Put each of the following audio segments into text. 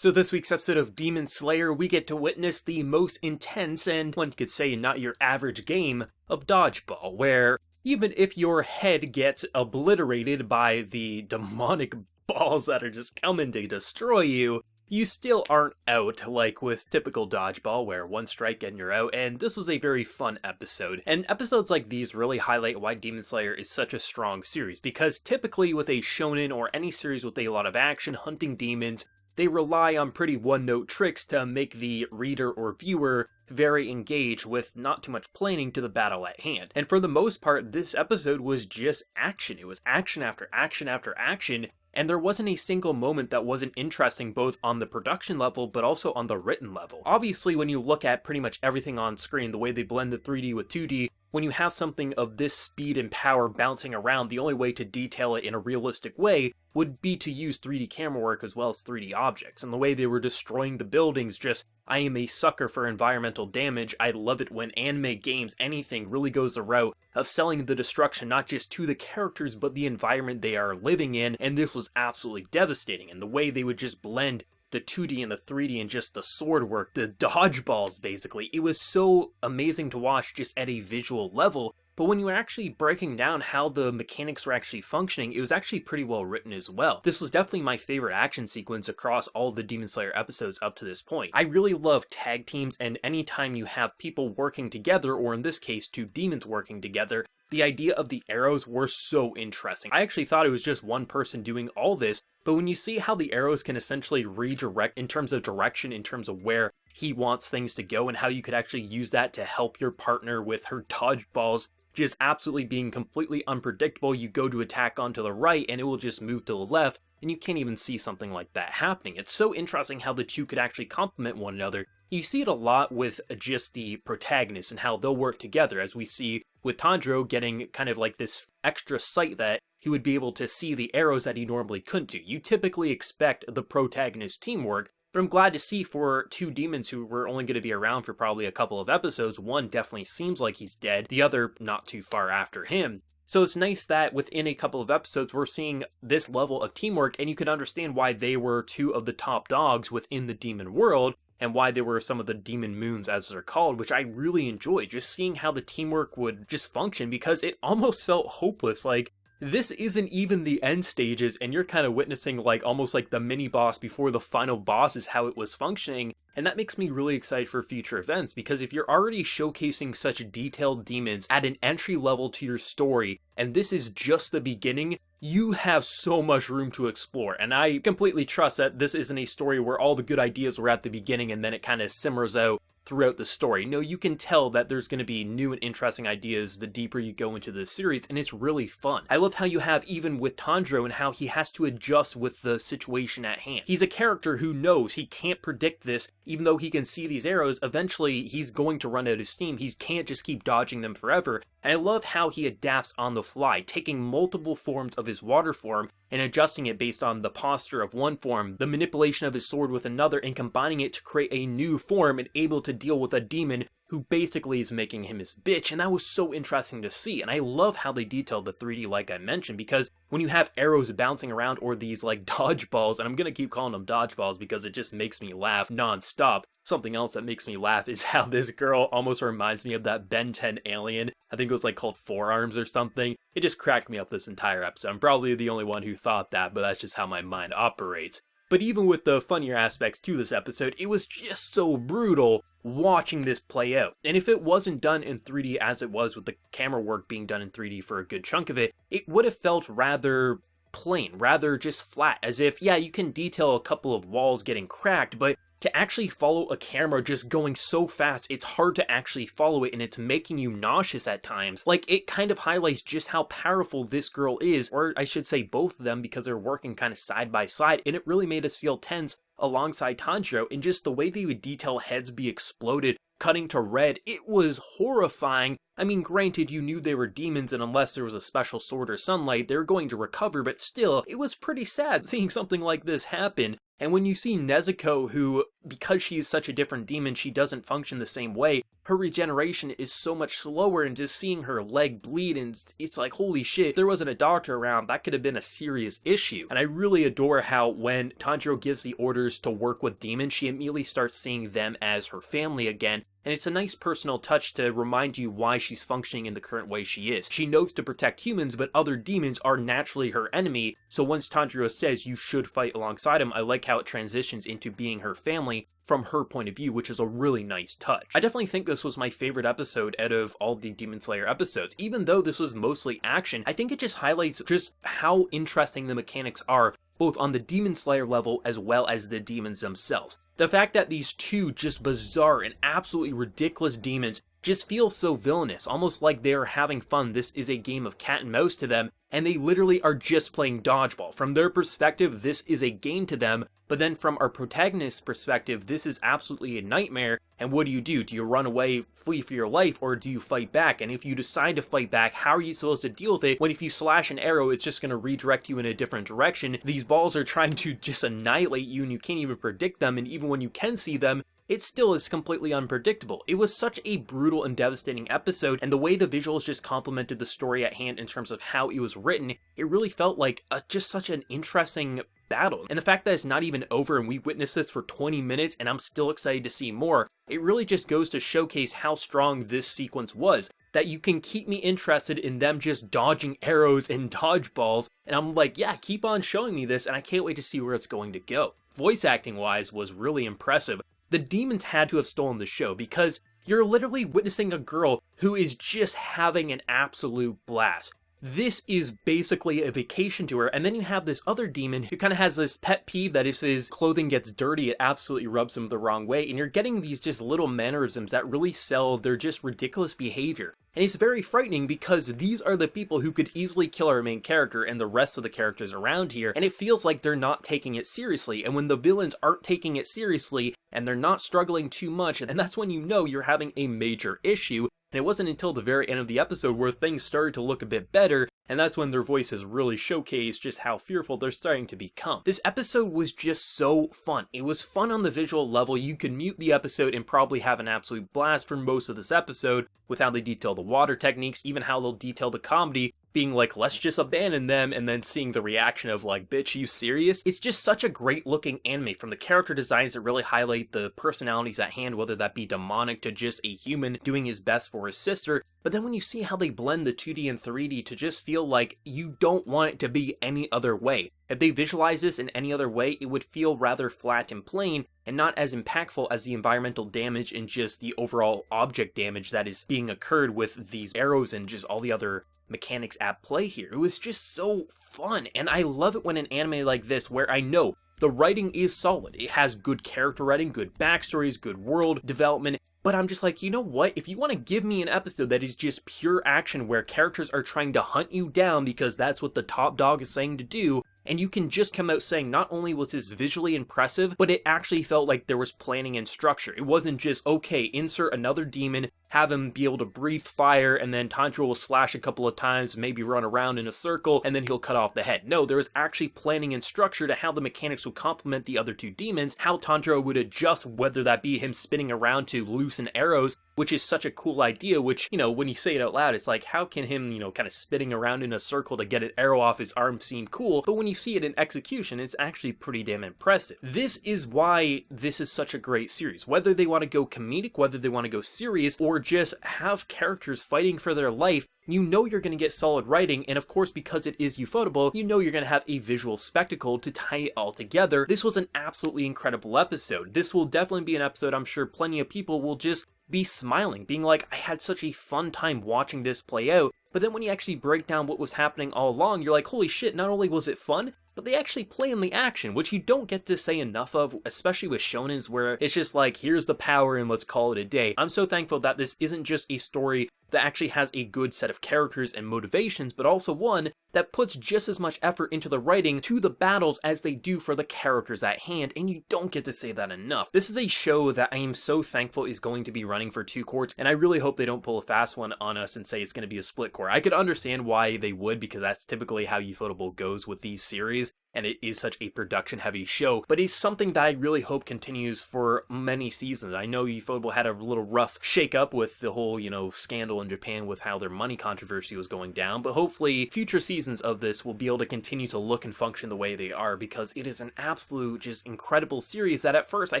So this week's episode of Demon Slayer, we get to witness the most intense and, one could say, not your average game of Dodgeball, where even if your head gets obliterated by the demonic balls that are just coming to destroy you, you still aren't out, like with typical Dodgeball, where one strike and you're out, and this was a very fun episode. And episodes like these really highlight why Demon Slayer is such a strong series, because typically with a shonen or any series with a lot of action hunting demons, they rely on pretty one-note tricks to make the reader or viewer very engaged with not too much planning to the battle at hand. And for the most part, this episode was just action. It was action after action after action, and there wasn't a single moment that wasn't interesting both on the production level but also on the written level. Obviously, when you look at pretty much everything on screen, the way they blend the 3D with 2D, when you have something of this speed and power bouncing around, the only way to detail it in a realistic way would be to use 3D camera work as well as 3D objects. And the way they were destroying the buildings, I am a sucker for environmental damage. I love it when anime games, anything, really goes the route of selling the destruction not just to the characters but the environment they are living in, and this was absolutely devastating. And the way they would just blend the 2D and the 3D and just the sword work, the dodgeballs basically. It was so amazing to watch just at a visual level, but when you were actually breaking down how the mechanics were actually functioning, it was actually pretty well written as well. This was definitely my favorite action sequence across all the Demon Slayer episodes up to this point. I really love tag teams, and anytime you have people working together, or in this case, two demons working together, the idea of the arrows were so interesting. I actually thought it was just one person doing all this, but when you see how the arrows can essentially redirect in terms of direction, in terms of where he wants things to go, and how you could actually use that to help your partner with her dodgeballs just absolutely being completely unpredictable. You go to attack onto the right and it will just move to the left, and you can't even see something like that happening. It's so interesting how the two could actually complement one another. You see it a lot with just the protagonists and how they'll work together, as we see with Tanjiro getting kind of like this extra sight that he would be able to see the arrows that he normally couldn't do. You typically expect the protagonist teamwork, but I'm glad to see for two demons who were only going to be around for probably a couple of episodes, one definitely seems like he's dead, the other not too far after him. So it's nice that within a couple of episodes we're seeing this level of teamwork, and you can understand why they were two of the top dogs within the demon world, and why they were some of the demon moons as they're called, which I really enjoyed, just seeing how the teamwork would just function, because it almost felt hopeless. Like, this isn't even the end stages, and you're kind of witnessing like almost like the mini boss before the final boss is how it was functioning, and that makes me really excited for future events, because if you're already showcasing such detailed demons at an entry level to your story, and this is just the beginning, you have so much room to explore. And I completely trust that this isn't a story where all the good ideas were at the beginning and then it kind of simmers out throughout the story. No, you can tell that there's going to be new and interesting ideas the deeper you go into this series, and it's really fun. I love how you have, even with Tanjiro, and how he has to adjust with the situation at hand. He's a character who knows he can't predict this, even though he can see these arrows. Eventually he's going to run out of steam. He can't just keep dodging them forever. And I love how he adapts on the fly, taking multiple forms of his water form and adjusting it based on the posture of one form, the manipulation of his sword with another, and combining it to create a new form and able to deal with a demon who basically is making him his bitch. And that was so interesting to see. And I love how they detailed the 3D like I mentioned, because when you have arrows bouncing around, or these like dodgeballs, and I'm gonna keep calling them dodgeballs because it just makes me laugh non-stop. Something else that makes me laugh is how this girl almost reminds me of that Ben 10 alien. I think it was like called Forearms or something. It just cracked me up this entire episode. I'm probably the only one who thought that, but that's just how my mind operates. But even with the funnier aspects to this episode, it was just so brutal watching this play out. And if it wasn't done in 3D as it was with the camera work being done in 3D for a good chunk of it, it would have felt rather plain, rather just flat, as if, yeah, you can detail a couple of walls getting cracked, but to actually follow a camera just going so fast, it's hard to actually follow it, and it's making you nauseous at times. Like, it kind of highlights just how powerful this girl is, or I should say both of them, because they're working kind of side by side, and it really made us feel tense alongside Tanjiro, and just the way they would detail heads be exploded, cutting to red, it was horrifying, I mean, granted, you knew they were demons, and unless there was a special sword or sunlight, they were going to recover, but still, it was pretty sad seeing something like this happen. And when you see Nezuko, who, because she is such a different demon, she doesn't function the same way, her regeneration is so much slower, and just seeing her leg bleed, and it's like, holy shit, if there wasn't a doctor around, that could have been a serious issue. And I really adore how when Tanjiro gives the orders to work with demons, she immediately starts seeing them as her family again. And it's a nice personal touch to remind you why she's functioning in the current way she is. She knows to protect humans, but other demons are naturally her enemy, so once Tanjiro says you should fight alongside him, I like how it transitions into being her family from her point of view, which is a really nice touch. I definitely think this was my favorite episode out of all the Demon Slayer episodes. Even though this was mostly action, I think it just highlights just how interesting the mechanics are, both on the Demon Slayer level as well as the demons themselves. The fact that these two just bizarre and absolutely ridiculous demons just feel so villainous, almost like they're having fun. This is a game of cat and mouse to them, and they literally are just playing dodgeball. From their perspective, this is a game to them, but then from our protagonist's perspective, this is absolutely a nightmare. And what do? Do you run away, flee for your life, or do you fight back? And if you decide to fight back, how are you supposed to deal with it when if you slash an arrow, it's just going to redirect you in a different direction? These balls are trying to just annihilate you, and you can't even predict them, and even when you can see them, it still is completely unpredictable. It was such a brutal and devastating episode, and the way the visuals just complemented the story at hand in terms of how it was written, it really felt like just such an interesting battle. And the fact that it's not even over and we witnessed this for 20 minutes and I'm still excited to see more, it really just goes to showcase how strong this sequence was. That you can keep me interested in them just dodging arrows and dodgeballs, and I'm like, yeah, keep on showing me this, and I can't wait to see where it's going to go. Voice acting wise was really impressive. The demons had to have stolen the show, because you're literally witnessing a girl who is just having an absolute blast. This is basically a vacation to her, and then you have this other demon who kind of has this pet peeve that if his clothing gets dirty, it absolutely rubs him the wrong way, and you're getting these just little mannerisms that really sell their just ridiculous behavior. And it's very frightening because these are the people who could easily kill our main character and the rest of the characters around here, and it feels like they're not taking it seriously. And when the villains aren't taking it seriously, and they're not struggling too much, and that's when you know you're having a major issue. And it wasn't until the very end of the episode where things started to look a bit better, and that's when their voices really showcased just how fearful they're starting to become. This episode was just so fun. It was fun on the visual level. You could mute the episode and probably have an absolute blast for most of this episode with how they detail the water techniques, even how they'll detail the comedy, being like, let's just abandon them, and then seeing the reaction of like, bitch, you serious? It's just such a great looking anime, from the character designs that really highlight the personalities at hand, whether that be demonic to just a human doing his best for his sister. But then when you see how they blend the 2D and 3D to just feel like you don't want it to be any other way. If they visualize this in any other way, it would feel rather flat and plain, and not as impactful as the environmental damage and just the overall object damage that is being occurred with these arrows and just all the other mechanics at play here. It was just so fun, and I love it when an anime like this, where I know the writing is solid, it has good character writing, good backstories, good world development, but I'm just like, you know what, if you want to give me an episode that is just pure action where characters are trying to hunt you down because that's what the top dog is saying to do, and you can just come out saying not only was this visually impressive, but it actually felt like there was planning and structure. It wasn't just, okay, insert another demon, have him be able to breathe fire, and then Tanjiro will slash a couple of times, maybe run around in a circle, and then he'll cut off the head. No, there was actually planning and structure to how the mechanics would complement the other two demons, how Tanjiro would adjust, whether that be him spinning around to loosen arrows, which is such a cool idea, which, you know, when you say it out loud, it's like, how can him, you know, kind of spinning around in a circle to get an arrow off his arm seem cool? But when you see it in execution, it's actually pretty damn impressive. This is why this is such a great series. Whether they want to go comedic, whether they want to go serious, or just have characters fighting for their life, you know you're going to get solid writing, and of course, because it is ufotable, you know you're going to have a visual spectacle to tie it all together. This was an absolutely incredible episode. This will definitely be an episode I'm sure plenty of people will just be smiling, being like, I had such a fun time watching this play out. But then when you actually break down what was happening all along, you're like, holy shit, not only was it fun, but they actually play in the action, which you don't get to say enough of, especially with shonens where it's just like, here's the power and let's call it a day. I'm so thankful that this isn't just a story that actually has a good set of characters and motivations, but also one that puts just as much effort into the writing to the battles as they do for the characters at hand, and you don't get to say that enough. This is a show that I am so thankful is going to be running for 2 courts, and I really hope they don't pull a fast one on us and say it's going to be a split court. I could understand why they would, because that's typically how Ufotable goes with these series, and it is such a production-heavy show, but it's something that I really hope continues for many seasons. I know Ufotable had a little rough shake-up with the whole, scandal in Japan with how their money controversy was going down, but hopefully future seasons of this will be able to continue to look and function the way they are, because it is an absolute, just incredible series that at first I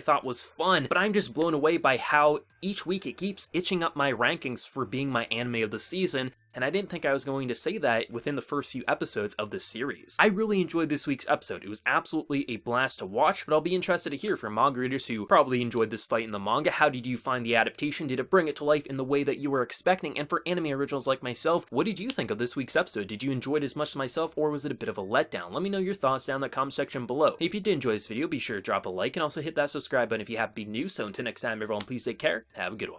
thought was fun, but I'm just blown away by how each week it keeps itching up my rankings for being my anime of the season, and I didn't think I was going to say that within the first few episodes of this series. I really enjoyed this week's episode. It was absolutely a blast to watch, but I'll be interested to hear from manga readers who probably enjoyed this fight in the manga. How did you find the adaptation? Did it bring it to life in the way that you were expecting? And for anime originals like myself, what did you think of this week's episode? Did you enjoy it as much as myself, or was it a bit of a letdown? Let me know your thoughts down in the comment section below. If you did enjoy this video, be sure to drop a like and also hit that subscribe button if you happen to be new. So until next time, everyone, please take care. Have a good one.